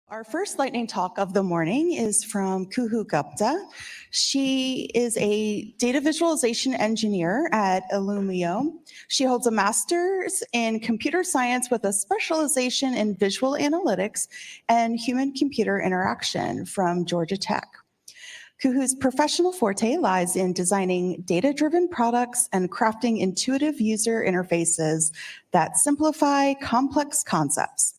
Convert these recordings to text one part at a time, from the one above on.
Our first lightning talk of the morning is from Kuhu Gupta. She is a data visualization engineer at Illumio. She holds a master's in computer science with a specialization in visual analytics and human-computer interaction from Georgia Tech. Kuhu's professional forte lies in designing data-driven products and crafting intuitive user interfaces that simplify complex concepts.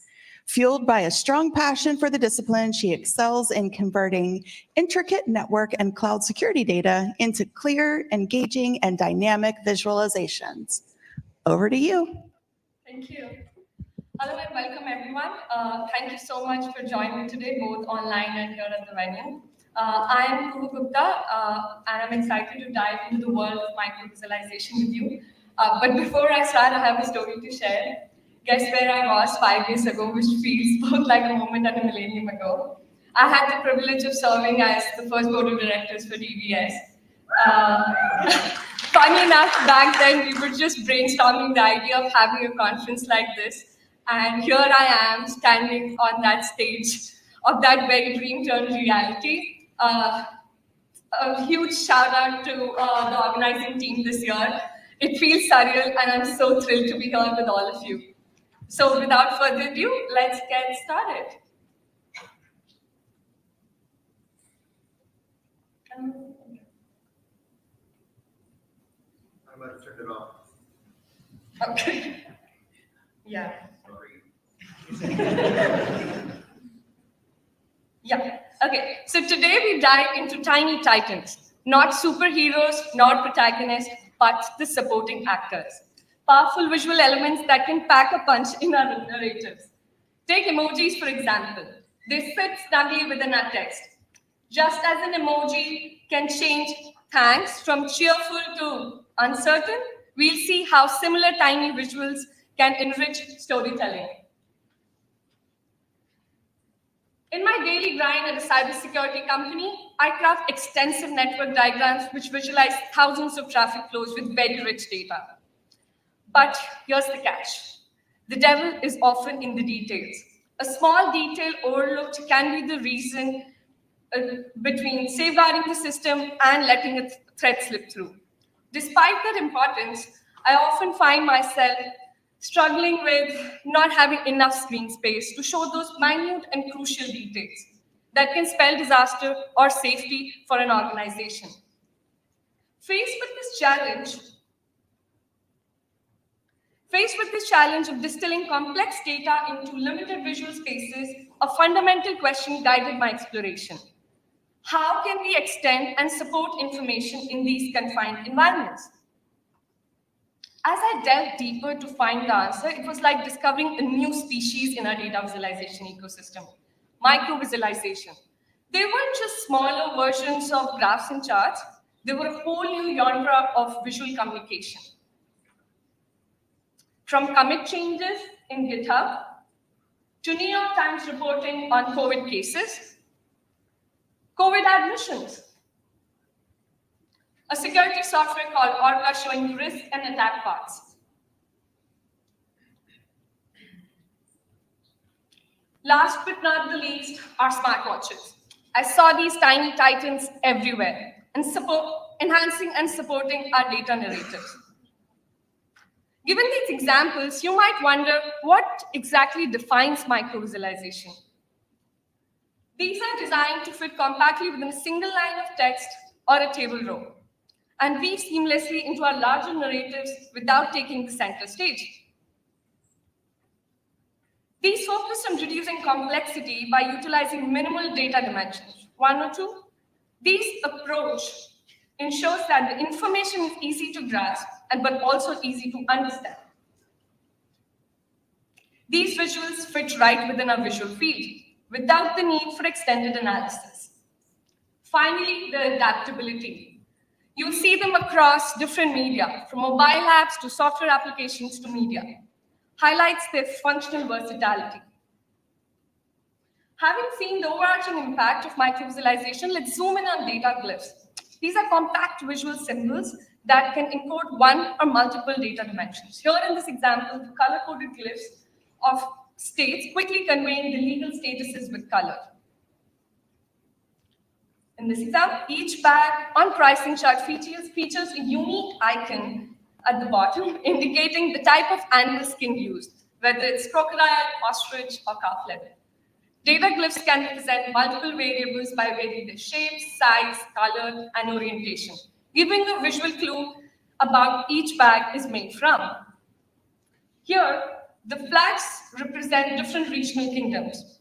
Fueled by a strong passion for the discipline, she excels in converting intricate network and cloud security data into clear, engaging, and dynamic visualizations. Over to you. Thank you. Hello and welcome everyone. Thank you so much for joining me today, both online and here at the venue. I am Kuhu Gupta, and I'm excited to dive into the world of micro-visualization with you. But before I start, I have a story to share. Guess where I was 5 years ago, which feels both like a moment and a millennium ago. I had the privilege of serving as the first board of directors for DVS. Funny enough, back then we were just brainstorming the idea of having a conference like this. And here I am standing on that stage of that very dream turned reality. A huge shout out to the organizing team this year. It feels surreal and I'm so thrilled to be here with all of you. So without further ado, let's get started. I might have turned it off. Okay. Yeah. Sorry. Yeah. Okay. So today we dive into tiny titans, not superheroes, not protagonists, but the supporting actors. Powerful visual elements that can pack a punch in our narratives. Take emojis, for example. They fit snugly within our text. Just as an emoji can change thanks from cheerful to uncertain, we'll see how similar tiny visuals can enrich storytelling. In my daily grind at a cybersecurity company, I craft extensive network diagrams which visualize thousands of traffic flows with very rich data. But here's the catch. The devil is often in the details. A small detail overlooked can be the reason between safeguarding the system and letting a threat slip through. Despite that importance, I often find myself struggling with not having enough screen space to show those minute and crucial details that can spell disaster or safety for an organization. Faced with this challenge of distilling complex data into limited visual spaces, a fundamental question guided my exploration. How can we extend and support information in these confined environments? As I delved deeper to find the answer, it was like discovering a new species in our data visualization ecosystem, micro-visualization. They weren't just smaller versions of graphs and charts, they were a whole new genre of visual communication. From commit changes in GitHub to New York Times reporting on COVID cases, COVID admissions, a security software called Orca showing risk and attack paths. Last but not the least are smartwatches. I saw these tiny titans everywhere and enhancing and supporting our data narratives. Given these examples, you might wonder what exactly defines micro-visualization. These are designed to fit compactly within a single line of text or a table row and weave seamlessly into our larger narratives without taking the center stage. These focus on reducing complexity by utilizing minimal data dimensions, 1 or 2. This approach ensures that the information is easy to grasp but also easy to understand. These visuals fit right within our visual field without the need for extended analysis. Finally, the adaptability. You'll see them across different media, from mobile apps to software applications to media. Highlights their functional versatility. Having seen the overarching impact of micro-visualization, let's zoom in on data glyphs. These are compact visual symbols that can encode one or multiple data dimensions. Here in this example, the color-coded glyphs of states, quickly conveying the legal statuses with color. In this example, each bag on pricing chart features a unique icon at the bottom indicating the type of animal skin used, whether it's crocodile, ostrich, or calf leather. Data glyphs can represent multiple variables by varying their shape, size, color, and orientation, giving a visual clue about each bag is made from. Here, the flags represent different regional kingdoms.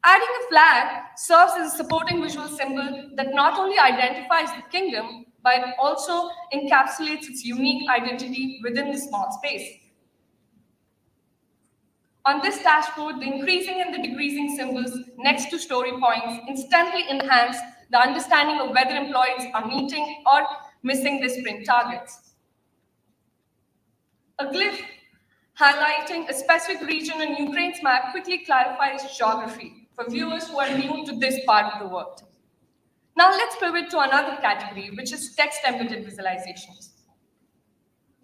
Adding a flag serves as a supporting visual symbol that not only identifies the kingdom, but also encapsulates its unique identity within the small space. On this dashboard, the increasing and the decreasing symbols next to story points instantly enhance the understanding of whether employees are meeting or missing their sprint targets. A glyph highlighting a specific region on Ukraine's map quickly clarifies geography for viewers who are new to this part of the world. Now let's pivot to another category, which is text-embedded visualizations.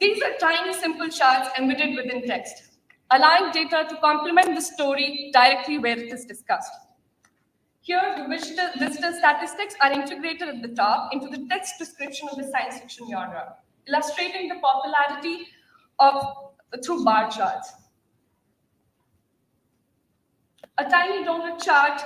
These are tiny, simple charts embedded within text, allowing data to complement the story directly where it is discussed. Here, the visitor statistics are integrated at the top into the text description of the science fiction genre, illustrating the popularity through bar charts. A tiny donut chart,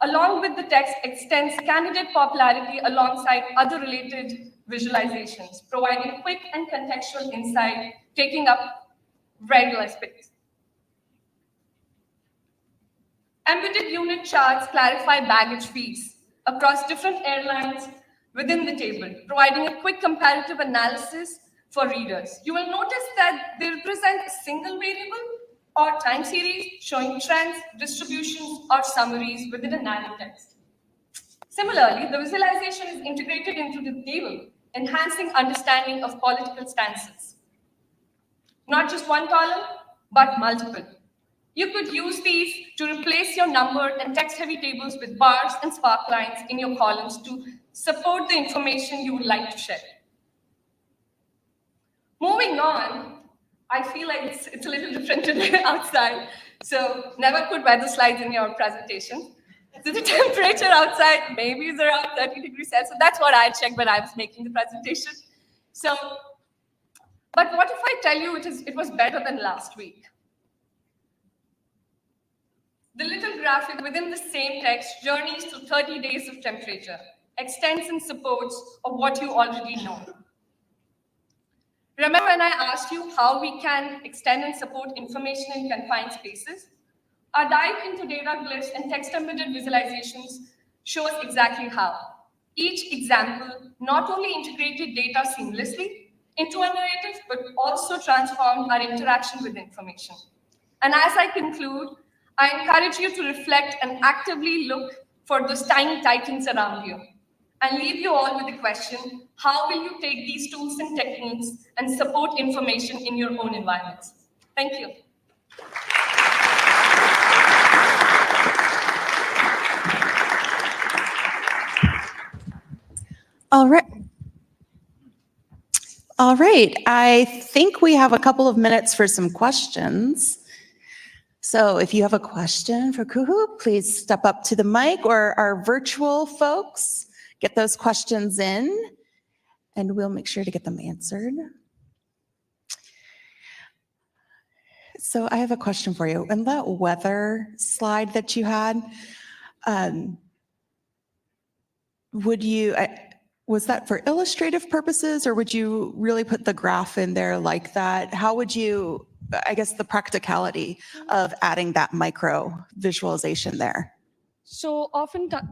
along with the text, extends candidate popularity alongside other related visualizations, providing quick and contextual insight, taking up regular space. Embedded unit charts clarify baggage fees across different airlines within the table, providing a quick comparative analysis for readers. You will notice that they represent a single variable or time series showing trends, distributions, or summaries within a narrow text. Similarly, the visualization is integrated into the table, enhancing understanding of political stances. Not just one column, but multiple. You could use these to replace your number and text-heavy tables with bars and spark lines in your columns to support the information you would like to share. Moving on, I feel like it's a little different today outside, so never put weather slides in your presentation. So the temperature outside maybe is around 30 degrees Celsius. So that's what I checked when I was making the presentation. But what if I tell you it was better than last week? The little graphic within the same text journeys through 30 days of temperature, extends and supports of what you already know. Remember when I asked you how we can extend and support information in confined spaces? Our dive into data glyphs and text-embedded visualizations shows exactly how. Each example not only integrated data seamlessly into a narrative, but also transformed our interaction with information. And as I conclude, I encourage you to reflect and actively look for those tiny titans around you. And leave you all with the question, how will you take these tools and techniques and support information in your own environments? Thank you. All right. All right. I think we have a couple of minutes for some questions. So if you have a question for Kuhu, please step up to the mic, or our virtual folks, get those questions in, and we'll make sure to get them answered. So I have a question for you. In that weather slide that you had, was that for illustrative purposes, or would you really put the graph in there like that? How would you, I guess, the practicality of adding that micro visualization there? So oftentimes,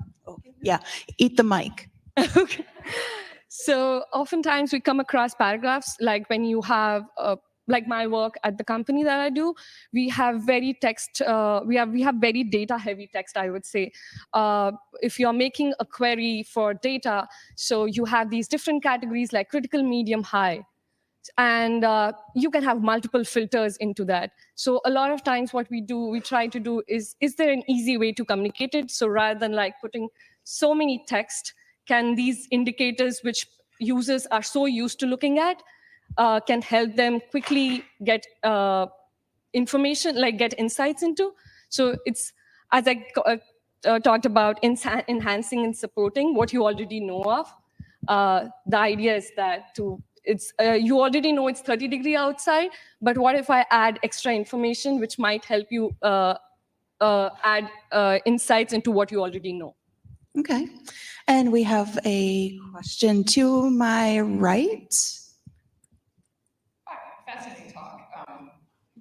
yeah, eat the mic. Okay. So oftentimes we come across paragraphs like when you have like my work at the company that I do, we have very text, we have very data heavy text, I would say. If you're making a query for data, so you have these different categories like critical, medium, high. And you can have multiple filters into that. So a lot of times what we try to do is there an easy way to communicate it? So rather than like putting so many text, can these indicators which users are so used to looking at, can help them quickly get information, like get insights into. So it's, as I talked about, enhancing and supporting what you already know of. The idea is that you already know it's 30-degree outside, but what if I add extra information which might help you add insights into what you already know? Okay. And we have a question to my right. Hi, fascinating talk.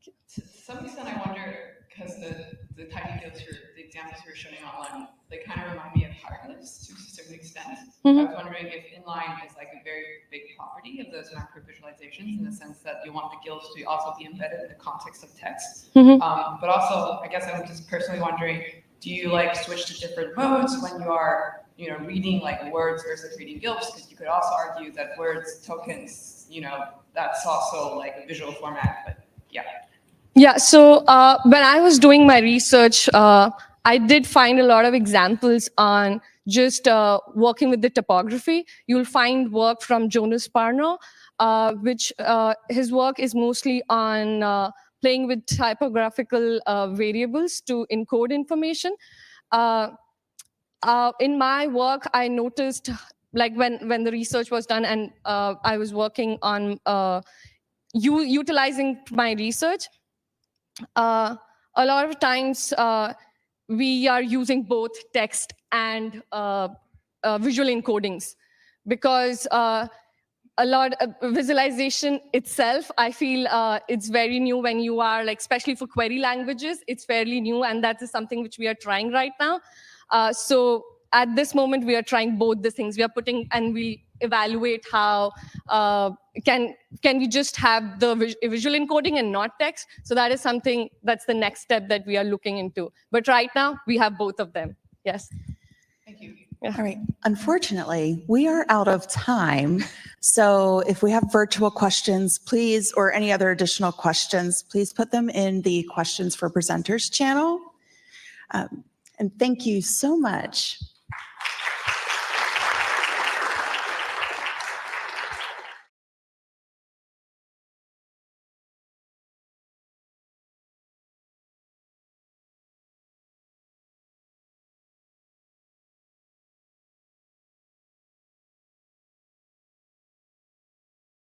To some extent, I wonder, because the tiny deals, the examples you were showing online, they kind of remind me of hieroglyphs to a certain extent. I was wondering if inline is like a very big property of those macro visualizations, in the sense that you want the gills to also be embedded in the context of text. But also, I guess I'm just personally wondering, do you like switch to different modes when you are, reading like words versus reading gills? Because you could also argue that words, tokens, that's also like a visual format, but yeah. Yeah, so when I was doing my research, I did find a lot of examples on just working with the typography. You'll find work from Jonas Parno, which his work is mostly on playing with typographical variables to encode information. In my work, I noticed, like when the research was done and I was working on utilizing my research, a lot of times we are using both text and visual encodings, because a lot of visualization itself, I feel it's very new when you are, like, especially for query languages, it's fairly new, and that is something which we are trying right now. So at this moment, we are trying both the things. We are putting, and we evaluate how can we just have the visual encoding and not text. So that is something, that's the next step that we are looking into. But right now, we have both of them. Yes. Thank you. Yeah. All right. Unfortunately, we are out of time. So if we have virtual questions, please, or any other additional questions, please put them in the questions for presenters channel. And thank you so much.